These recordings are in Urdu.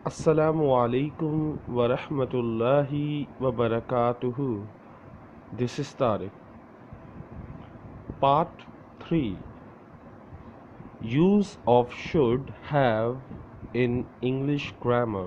Assalamu alaikum wa rahmatullahi wa barakatuhu. This is Tariq. Part 3. Use of should have in English grammar.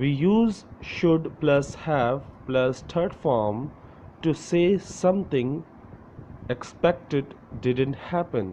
We use should plus have plus third form to say something expected didn't happen.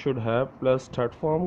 should have plus third form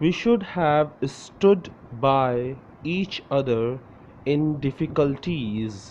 We should have stood by each other in difficulties.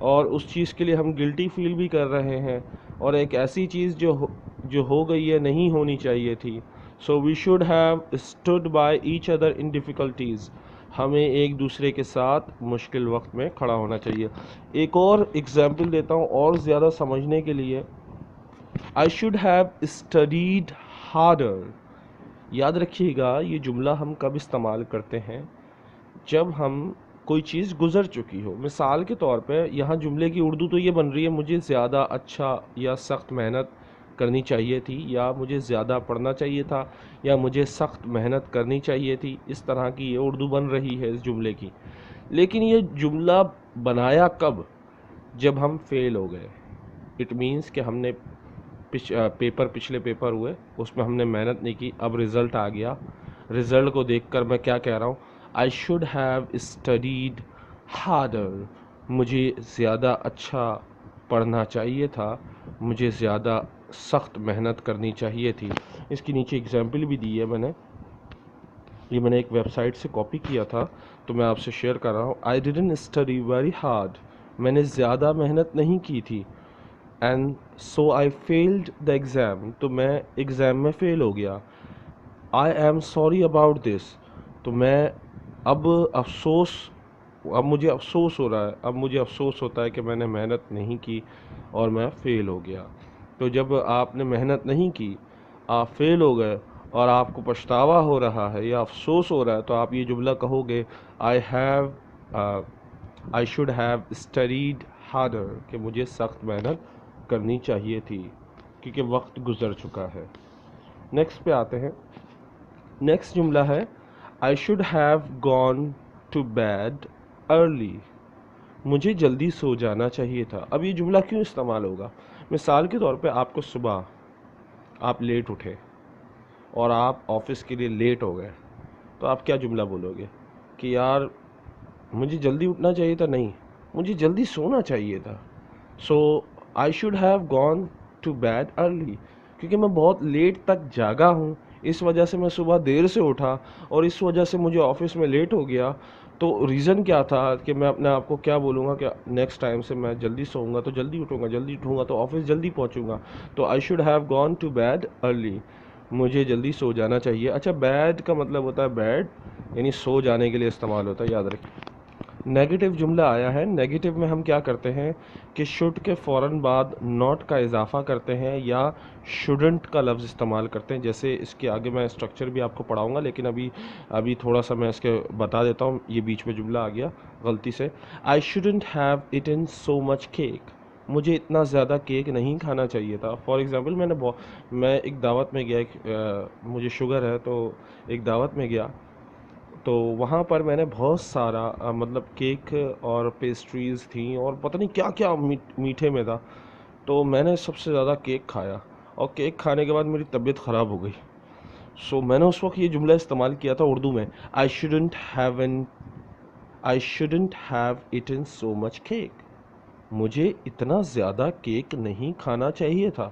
اور اس چیز کے لیے ہم گلٹی فیل بھی کر رہے ہیں، اور ایک ایسی چیز جو ہو گئی ہے نہیں ہونی چاہیے تھی. So we should have stood by each other in difficulties. ہمیں ایک دوسرے کے ساتھ مشکل وقت میں کھڑا ہونا چاہیے. ایک اور اگزامپل دیتا ہوں اور زیادہ سمجھنے کے لیے. آئی شوڈ ہیو اسٹڈیڈ ہارڈر. یاد رکھیے گا یہ جملہ ہم کب استعمال کرتے ہیں؟ جب ہم کوئی چیز گزر چکی ہو. مثال کے طور پہ یہاں جملے کی اردو تو یہ بن رہی ہے مجھے زیادہ اچھا یا سخت محنت کرنی چاہیے تھی، یا مجھے زیادہ پڑھنا چاہیے تھا، یا مجھے سخت محنت کرنی چاہیے تھی. اس طرح کی یہ اردو بن رہی ہے اس جملے کی. لیکن یہ جملہ بنایا کب؟ جب ہم فیل ہو گئے. اٹ مینس کہ ہم نے پچھلے پیپر ہوئے اس میں ہم نے محنت نہیں کی، اب رزلٹ آ گیا. رزلٹ کو دیکھ کر میں کیا کہہ رہا ہوں؟ آئی شوڈ ہیو اسٹڈیڈ ہارڈر. مجھے زیادہ اچھا پڑھنا چاہیے تھا، مجھے زیادہ سخت محنت کرنی چاہیے تھی. اس کی نیچے اگزامپل بھی دی ہے میں نے، یہ میں نے ایک ویب سائٹ سے کاپی کیا تھا تو میں آپ سے شیئر کر رہا ہوں. I didn't study very hard. میں نے زیادہ محنت نہیں کی تھی. And so I field the exam. تو میں ایگزام میں فیل ہو گیا. I am sorry about this. تو میں اب مجھے افسوس ہو رہا ہے، اب مجھے افسوس ہوتا ہے کہ میں نے محنت نہیں کی اور میں فیل ہو گیا. تو جب آپ نے محنت نہیں کی، آپ فیل ہو گئے اور آپ کو پچھتاوا ہو رہا ہے یا افسوس ہو رہا ہے، تو آپ یہ جملہ کہو گے آئی شوڈ ہیو اسٹڈیڈ ہارڈر، کہ مجھے سخت محنت کرنی چاہیے تھی کیونکہ وقت گزر چکا ہے. نیکسٹ پہ آتے ہیں. نیکسٹ جملہ ہے I should have gone to bed early. مجھے جلدی سو جانا چاہیے تھا. اب یہ جملہ کیوں استعمال ہوگا؟ مثال کے طور پہ آپ کو صبح آپ لیٹ اٹھے اور آپ آفس کے لیے لیٹ ہو گئے، تو آپ کیا جملہ بولو گے کہ یار مجھے جلدی اٹھنا چاہیے تھا، نہیں مجھے جلدی سونا چاہیے تھا. So I should have gone to bed early, کیونکہ میں بہت لیٹ تک جاگا ہوں، اس وجہ سے میں صبح دیر سے اٹھا اور اس وجہ سے مجھے آفس میں لیٹ ہو گیا. تو ریزن کیا تھا کہ میں اپنے آپ کو کیا بولوں گا کہ نیکسٹ ٹائم سے میں جلدی سوؤں گا تو جلدی اٹھوں گا، جلدی اٹھوں گا تو آفس جلدی پہنچوں گا. تو I should have gone to bed early, مجھے جلدی سو جانا چاہیے. اچھا، بیڈ کا مطلب ہوتا ہے بیڈ، یعنی سو جانے کے لیے استعمال ہوتا ہے، یاد رکھیں. نیگیٹو جملہ آیا ہے. نیگیٹو میں ہم کیا کرتے ہیں کہ شوڈ کے فوراً بعد ناٹ کا اضافہ کرتے ہیں یا شوڈنٹ کا لفظ استعمال کرتے ہیں. جیسے اس کے آگے میں اسٹرکچر بھی آپ کو پڑھاؤں گا، لیکن ابھی تھوڑا سا میں اس کے بتا دیتا ہوں. یہ بیچ میں جملہ آ گیا غلطی سے. I shouldn't have eaten so much cake. مجھے اتنا زیادہ کیک نہیں کھانا چاہیے تھا. فار ایگزامپل میں ایک دعوت میں گیا، مجھے شوگر ہے تو ایک دعوت میں گیا، تو وہاں پر میں نے بہت سارا مطلب کیک اور پیسٹریز تھیں اور پتہ نہیں کیا کیا میٹھے میں تھا. تو میں نے سب سے زیادہ کیک کھایا اور کیک کھانے کے بعد میری طبیعت خراب ہو گئی. سو میں نے اس وقت یہ جملہ استعمال کیا تھا اردو میں، I shouldn't have eaten so much cake. مجھے اتنا زیادہ کیک نہیں کھانا چاہیے تھا،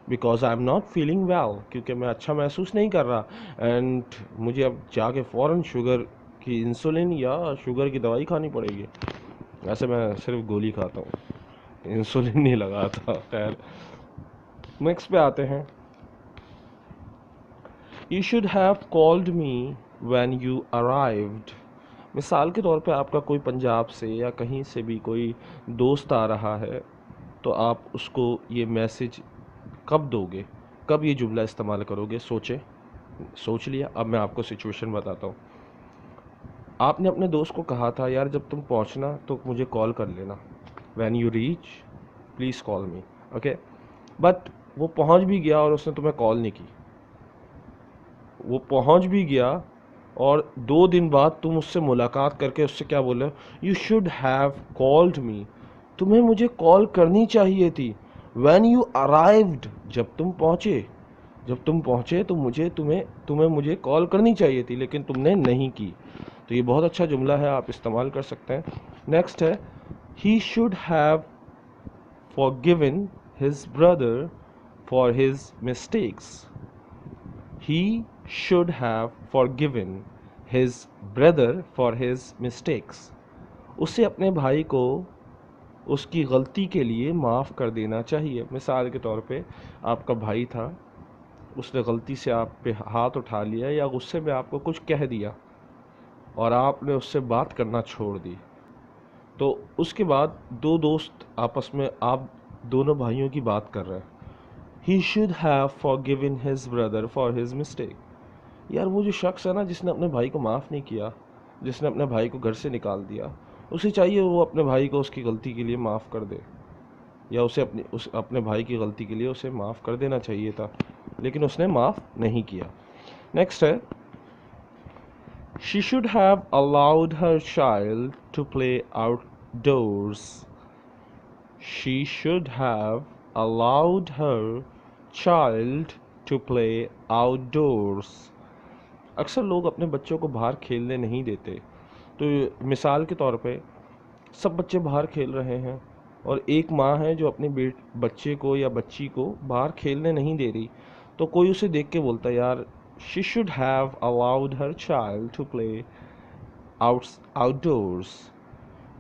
because I am not feeling well, کیونکہ میں اچھا محسوس نہیں کر رہا. اینڈ مجھے اب جا کے فوراً شوگر کی انسولن یا شوگر کی دوائی کھانی پڑے گی. ویسے میں صرف گولی کھاتا ہوں، انسولن نہیں لگاتا. خیر، نیکسٹ پہ آتے ہیں. You should have called me when you arrived. مثال کے طور پہ آپ کا کوئی پنجاب سے یا کہیں سے بھی کوئی دوست آ رہا ہے، تو آپ اس کو یہ میسج کب دو گے، کب یہ جملہ استعمال کرو گے؟ سوچ لیا. اب میں آپ کو سچویشن بتاتا ہوں. آپ نے اپنے دوست کو کہا تھا یار جب تم پہنچنا تو مجھے کال کر لینا، when you reach please call me, okay. But وہ پہنچ بھی گیا اور اس نے تمہیں کال نہیں کی. وہ پہنچ بھی گیا اور 2 دن بعد تم اس سے ملاقات کر کے اس سے کیا بولے؟ You should have called me. تمہیں مجھے کال کرنی چاہیے تھی. وین یو ارائیوڈ، جب تم پہنچے تو تمہیں مجھے کال کرنی چاہیے تھی، لیکن تم نے نہیں کی. تو یہ بہت اچھا جملہ ہے، آپ استعمال کر سکتے ہیں. نیکسٹ ہے he should have forgiven his brother for his mistakes. He should have forgiven his brother for his mistakes. اسے اپنے بھائی کو اس کی غلطی کے لیے معاف کر دینا چاہیے. مثال کے طور پہ آپ کا بھائی تھا, اس نے غلطی سے آپ پہ ہاتھ اٹھا لیا یا غصے میں آپ کو کچھ کہہ دیا اور آپ نے اس سے بات کرنا چھوڑ دی, تو اس کے بعد دو دوست آپس میں, آپ دونوں بھائیوں کی بات کر رہے ہیں. He should have forgiven his brother for his mistake. یار وہ جو شخص ہے نا جس نے اپنے بھائی کو معاف نہیں کیا, جس نے اپنے بھائی کو گھر سے نکال دیا, اسے چاہیے وہ اپنے بھائی کو اس کی غلطی کے لیے معاف کر دے, یا اسے اپنے بھائی کی غلطی کے لیے اسے معاف کر دینا چاہیے تھا, لیکن اس نے معاف نہیں کیا. نیکسٹ ہے, She should have allowed her child to play outdoors. She should have allowed her child to play outdoors. اکثر لوگ اپنے بچوں کو باہر کھیلنے نہیں دیتے. تو مثال کے طور پہ سب بچے باہر کھیل رہے ہیں اور ایک ماں ہے جو اپنے بچے کو یا بچی کو باہر کھیلنے نہیں دے رہی, تو کوئی اسے دیکھ کے بولتا ہے یار she should have allowed her child to play outdoors.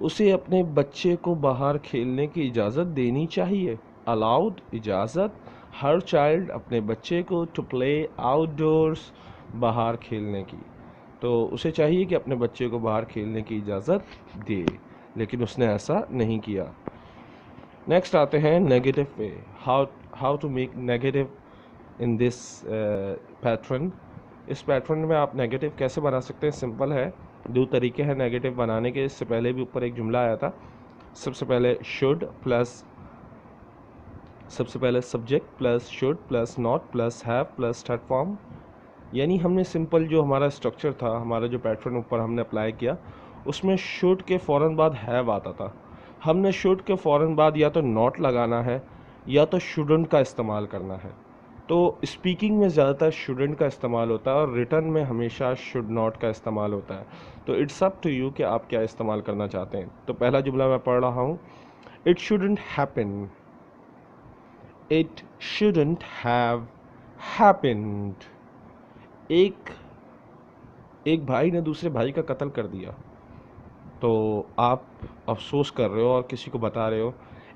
اسے اپنے بچے کو باہر کھیلنے کی اجازت دینی چاہیے. allowed اجازت, her child اپنے بچے کو, to play outdoors باہر کھیلنے کی, تو اسے چاہیے کہ اپنے بچے کو باہر کھیلنے کی اجازت دے, لیکن اس نے ایسا نہیں کیا. نیکسٹ آتے ہیں negative way, how to make negative in this pattern. اس پیٹرن میں آپ نیگیٹو کیسے بنا سکتے ہیں؟ سمپل ہے, دو طریقے ہیں نیگیٹو بنانے کے. اس سے پہلے بھی اوپر ایک جملہ آیا تھا. سب سے پہلے شوڈ پلس, سب سے پہلے subject plus should plus not plus have plus third form. یعنی ہم نے سمپل جو ہمارا اسٹرکچر تھا, ہمارا جو پیٹرن اوپر ہم نے اپلائی کیا, اس میں شوڈ کے فوراً بعد ہیو آتا تھا. ہم نے شوڈ کے فوراً بعد یا تو ناٹ لگانا ہے یا تو شوڈنٹ کا استعمال کرنا ہے. تو اسپیکنگ میں زیادہ تر شوڈنٹ کا استعمال ہوتا ہے اور ریٹن میں ہمیشہ شوڈ ناٹ کا استعمال ہوتا ہے. تو اٹس اپ ٹو یو کہ آپ کیا استعمال کرنا چاہتے ہیں. تو پہلا جملہ میں پڑھ رہا ہوں, it shouldn't happen, it shouldn't have happened. ایک بھائی نے دوسرے بھائی کا قتل کر دیا, تو آپ افسوس کر رہے ہو اور کسی کو بتا رہے ہو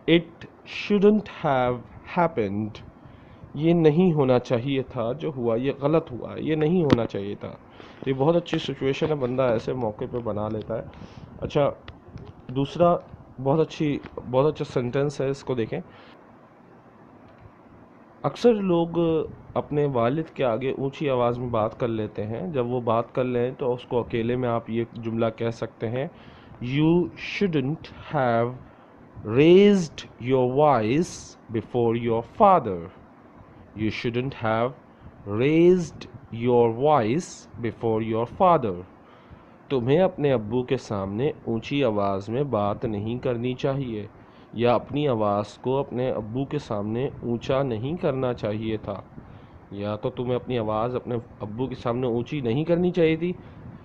اٹ شوڈنٹ ہیو ہیپنڈ, یہ نہیں ہونا چاہیے تھا جو ہوا, یہ غلط ہوا, یہ نہیں ہونا چاہیے تھا. تو یہ بہت اچھی سچویشن ہے, بندہ ایسے موقع پہ بنا لیتا ہے. اچھا, دوسرا بہت اچھا سینٹینس ہے, اس کو دیکھیں. اکثر لوگ اپنے والد کے آگے اونچی آواز میں بات کر لیتے ہیں. جب وہ بات کر لیں تو اس کو اکیلے میں آپ یہ جملہ کہہ سکتے ہیں, you shouldn't have raised your voice before your father. You shouldn't have raised your voice before your father. تمہیں اپنے ابو کے سامنے اونچی آواز میں بات نہیں کرنی چاہیے, یا اپنی آواز کو اپنے ابو کے سامنے اونچا نہیں کرنا چاہیے تھا. یا تو تمہیں اپنی آواز اپنے ابو کے سامنے اونچی نہیں کرنی چاہیے تھی,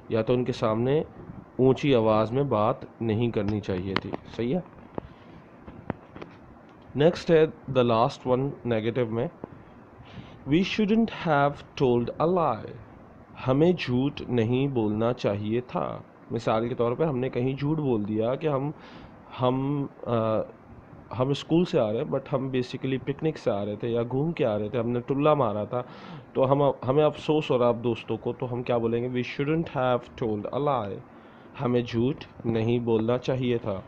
یا تو ان کے سامنے اونچی آواز میں بات نہیں کرنی چاہیے تھی. صحیح ہے. نیکسٹ ہے دا لاسٹ ون نیگیٹو میں, وی شوڈنٹ ہیو ٹولڈ اے لائی. ہمیں جھوٹ نہیں بولنا چاہیے تھا. مثال کے طور پہ ہم نے کہیں جھوٹ بول دیا کہ ہم اسکول سے آ رہے ہیں, بٹ ہم بیسیکلی پکنک سے آ رہے تھے یا گھوم کے آ رہے تھے, ہم نے ٹلا مارا تھا, تو ہمیں افسوس ہو رہا اب دوستوں کو, تو ہم کیا بولیں گے, وی شوڈنٹ ہیو ٹولڈ اے لائی. ہمیں جھوٹ نہیں بولنا چاہیے تھا.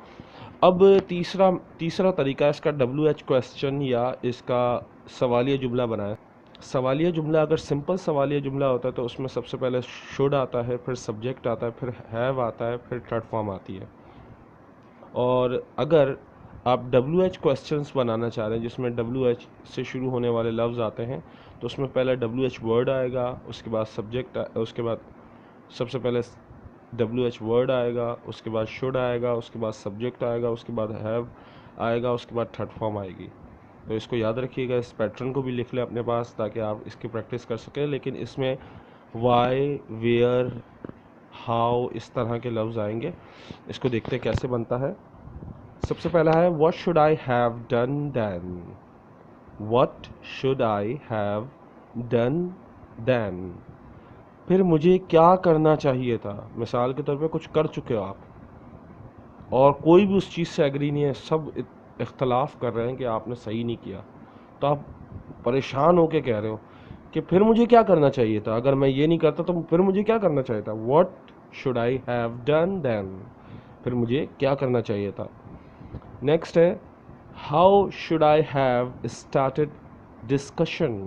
اب تیسرا طریقہ اس کا WH کویسچن یا اس کا سوالیہ جملہ بنائیں. سوالیہ جملہ اگر سمپل سوالیہ جملہ ہوتا ہے تو اس میں سب سے پہلے شوڈ آتا ہے, پھر سبجیکٹ آتا ہے, پھر ہیو آتا ہے, پھر تھرڈ فارم آتی ہے. اور اگر آپ WH کویسچنس بنانا چاہ رہے ہیں جس میں WH سے شروع ہونے والے لفظ آتے ہیں, تو اس میں پہلے WH ورڈ آئے گا, اس کے بعد سبجیکٹ, اس کے بعد سب سے پہلے WH ورڈ آئے گا, اس کے بعد شوڈ آئے گا, اس کے بعد سبجیکٹ آئے گا, اس کے بعد ہیو آئے گا, اس کے بعد تھرڈ فارم آئے گی. تو اس کو یاد رکھیے گا, اس پیٹرن کو بھی لکھ لیں اپنے پاس تاکہ آپ اس کی پریکٹس کر سکیں. لیکن اس میں وائی, ویئر, ہاؤ اس طرح کے لفظ آئیں گے. اس کو دیکھتے کیسے بنتا ہے. سب سے پہلا ہے what should I have done then. what should I have done then. پھر مجھے کیا کرنا چاہیے تھا. مثال کے طور پہ کچھ کر چکے ہو آپ, اور کوئی بھی اس چیز سے ایگری نہیں ہے، سب اختلاف کر رہے ہیں کہ آپ نے صحیح نہیں کیا، تو آپ پریشان ہو کے کہہ رہے ہو کہ پھر مجھے کیا کرنا چاہیے تھا، اگر میں یہ نہیں کرتا تو پھر مجھے کیا کرنا چاہیے تھا، what should I have done then, پھر مجھے کیا کرنا چاہیے تھا۔ نیکسٹ ہے how should I have started discussion.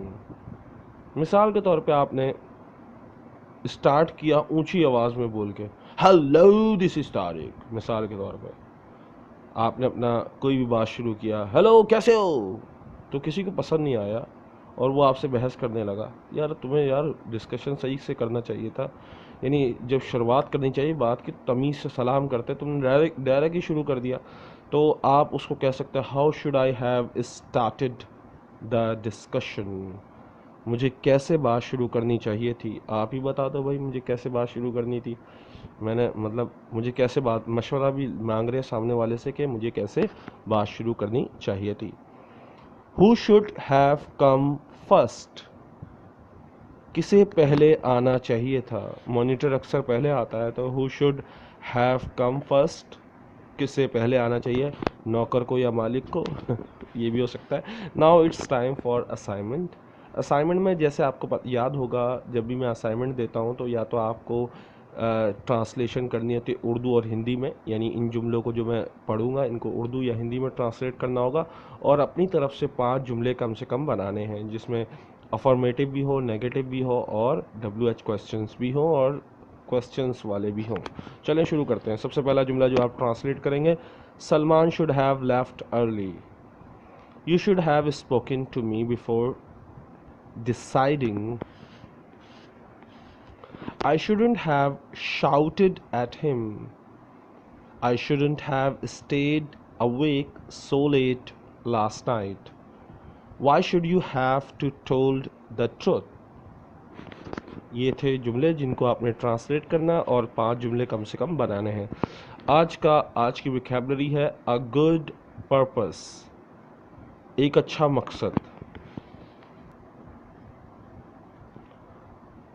مثال کے طور پہ آپ نے اسٹارٹ کیا اونچی آواز میں بول کے، ہیلو دس از طارق، مثال کے طور پہ آپ نے اپنا کوئی بھی بات شروع کیا، ہیلو کیسے ہو، تو کسی کو پسند نہیں آیا اور وہ آپ سے بحث کرنے لگا، یار تمہیں یار ڈسکشن صحیح سے کرنا چاہیے تھا، یعنی جب شروعات کرنی چاہیے بات کی تمیز سے سلام کرتے، تم نے ڈائریکٹ ہی شروع کر دیا، تو آپ اس کو کہہ سکتے ہیں how should I have started the discussion, مجھے کیسے بات شروع کرنی چاہیے تھی، آپ ہی بتا دو بھائی مجھے کیسے بات شروع کرنی تھی، میں نے مطلب مجھے کیسے بات، مشورہ بھی مانگ رہے سامنے والے سے کہ مجھے کیسے بات شروع کرنی چاہیے تھی۔ Who should have come first؟ کسے پہلے آنا چاہیے تھا، مانیٹر اکثر پہلے آتا ہے، تو who should have come first، کسے پہلے آنا چاہیے، نوکر کو یا مالک کو یہ بھی ہو سکتا ہے۔ Now it's time for assignment۔ Assignment میں جیسے آپ کو یاد ہوگا جب بھی میں اسائنمنٹ دیتا ہوں تو یا تو آپ کو ٹرانسلیشن کرنی ہوتی ہے اردو اور ہندی میں، یعنی ان جملوں کو جو میں پڑھوں گا ان کو اردو یا ہندی میں ٹرانسلیٹ کرنا ہوگا اور اپنی طرف سے 5 جملے کم سے کم بنانے ہیں جس میں افرمیٹو بھی ہو، نیگیٹو بھی ہو اور WH کوسچنس بھی ہوں اور کوسچنس والے بھی ہوں۔ چلیں شروع کرتے ہیں۔ سب سے پہلا جملہ جو آپ ٹرانسلیٹ کریں گے، Salman should have left early, you should have spoken to me before deciding، I shouldn't have shouted at him، I shouldn't have stayed awake so late last night، why should you have to told the truth۔ یہ تھے جملے جن کو آپ نے ٹرانسلیٹ کرنا اور 5 جملے کم سے کم بنانے ہیں۔ آج کی ویکیبلری ہے a good purpose، ایک اچھا مقصد۔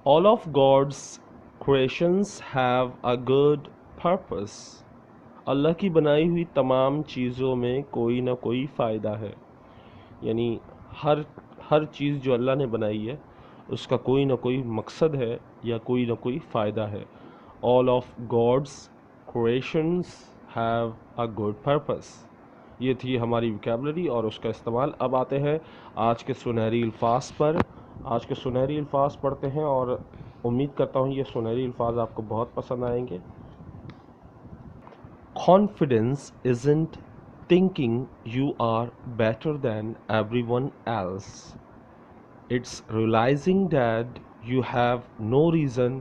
All of God's creations have a good purpose، اللہ کی بنائی ہوئی تمام چیزوں میں کوئی نہ کوئی فائدہ ہے، یعنی ہر چیز جو اللہ نے بنائی ہے اس کا کوئی نہ کوئی مقصد ہے یا کوئی نہ کوئی فائدہ ہے۔ All of God's creations have a good purpose، یہ تھی ہماری ویکیبلری اور اس کا استعمال۔ اب آتے ہیں آج کے سنہری الفاظ پر۔ آج کے سنہری الفاظ پڑھتے ہیں اور امید کرتا ہوں یہ سنہری الفاظ آپ کو بہت پسند آئیں گے۔ Confidence isn't thinking you are better than everyone else، it's realizing that you have no reason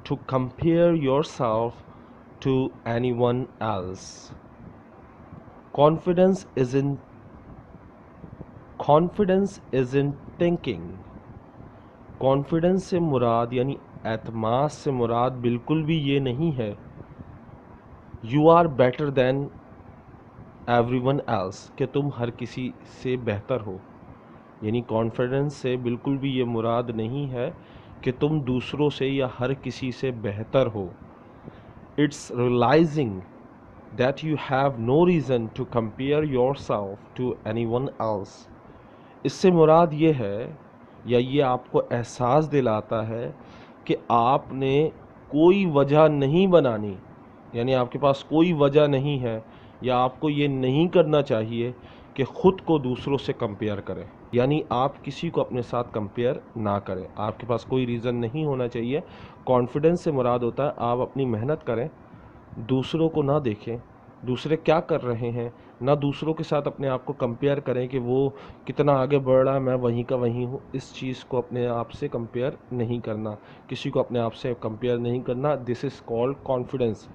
to compare yourself to anyone else۔ Confidence isn't thinking، confidence سے مراد یعنی اعتماد سے مراد بالکل بھی یہ نہیں ہے you are better than everyone else, کہ تم ہر کسی سے بہتر ہو، یعنی کانفیڈنس سے بالکل بھی یہ مراد نہیں ہے کہ تم دوسروں سے یا ہر کسی سے بہتر ہو۔ It's realising that you have no reason to compare yourself to anyone else, اس سے مراد یہ ہے یا یہ آپ کو احساس دلاتا ہے کہ آپ نے کوئی وجہ نہیں بنانی، یعنی آپ کے پاس کوئی وجہ نہیں ہے یا آپ کو یہ نہیں کرنا چاہیے کہ خود کو دوسروں سے کمپیئر کریں، یعنی آپ کسی کو اپنے ساتھ کمپیئر نہ کریں، آپ کے پاس کوئی ریزن نہیں ہونا چاہیے۔ کانفیڈنس سے مراد ہوتا ہے آپ اپنی محنت کریں، دوسروں کو نہ دیکھیں دوسرے کیا کر رہے ہیں، نہ دوسروں کے ساتھ اپنے آپ کو کمپیئر کریں کہ وہ کتنا آگے بڑھ رہا ہے میں وہیں کا وہیں ہوں، اس چیز کو اپنے آپ سے کمپیئر نہیں کرنا، کسی کو اپنے آپ سے کمپیئر نہیں کرنا، دس از کالڈ کانفیڈنس۔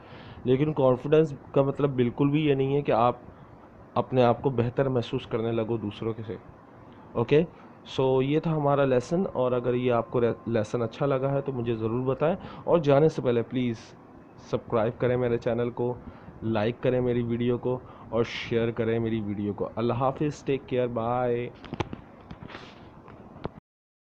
لیکن کانفیڈنس کا مطلب بالکل بھی یہ نہیں ہے کہ آپ اپنے آپ کو بہتر محسوس کرنے لگو دوسروں کے سے۔ اوکے، سو یہ تھا ہمارا لیسن، اور اگر یہ آپ کو لیسن اچھا لگا ہے تو مجھے ضرور بتائیں، اور جانے سے پہلے پلیز سبسکرائب کریں میرے چینل کو، لائک کریں میری ویڈیو کو اور شیئر کریں میری ویڈیو کو۔ اللہ حافظ، ٹیک کیئر، بائے۔